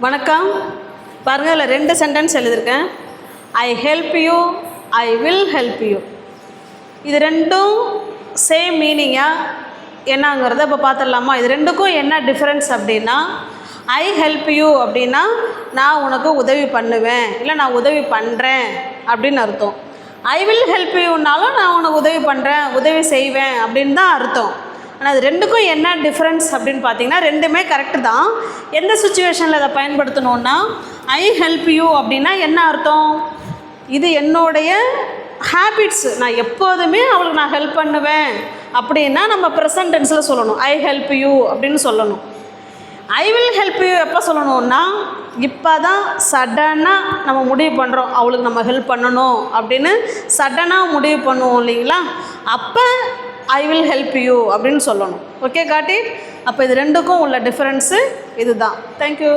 வணக்கம். பாருங்கள், இதில் 2 சென்டென்ஸ் எழுதியிருக்கேன். I help you, I will help you. இது ரெண்டும் சேம் மீனிங்காக என்னங்கிறத இப்போ பார்த்துடலாமா? இது ரெண்டுக்கும் என்ன டிஃப்ரென்ஸ் அப்படின்னா, ஐ ஹெல்ப் யூ அப்படின்னா நான் உனக்கு உதவி பண்ணுவேன், இல்லை நான் உதவி பண்ணுறேன் அப்படின்னு அர்த்தம். ஐ வில் ஹெல்ப் யூனாலும் நான் உனக்கு உதவி பண்ணுறேன், உதவி செய்வேன் அப்படின்னு தான் அர்த்தம். ஆனால் அது ரெண்டுக்கும் என்ன டிஃப்ரென்ஸ் அப்படின்னு பார்த்தீங்கன்னா, ரெண்டுமே கரெக்டு தான். எந்த சுச்சுவேஷனில் அதை பயன்படுத்தணுன்னா, ஐ ஹெல்ப் யூ அப்படின்னா என்ன அர்த்தம்? இது என்னுடைய ஹேபிட்ஸு, நான் எப்போதுமே அவளுக்கு நான் ஹெல்ப் பண்ணுவேன் அப்படின்னா நம்ம ப்ரெசன்ட் டென்ஸில் சொல்லணும், ஐ ஹெல்ப் யூ அப்படின்னு சொல்லணும். ஐ வில் ஹெல்ப் யூ எப்போ சொல்லணுன்னா, இப்போ தான் சடனாக நம்ம முடிவு பண்ணுறோம் அவளுக்கு நம்ம ஹெல்ப் பண்ணணும் அப்படின்னு சடனாக முடிவு பண்ணுவோம் இல்லைங்களா, அப்போ ஐ வில் ஹெல்ப் யூ அப்படின்னு சொல்லணும். ஓகே காட்டி? அப்போ இது ரெண்டுக்கும் உள்ள டிஃப்ரென்ஸு இது தான். தேங்க்யூ.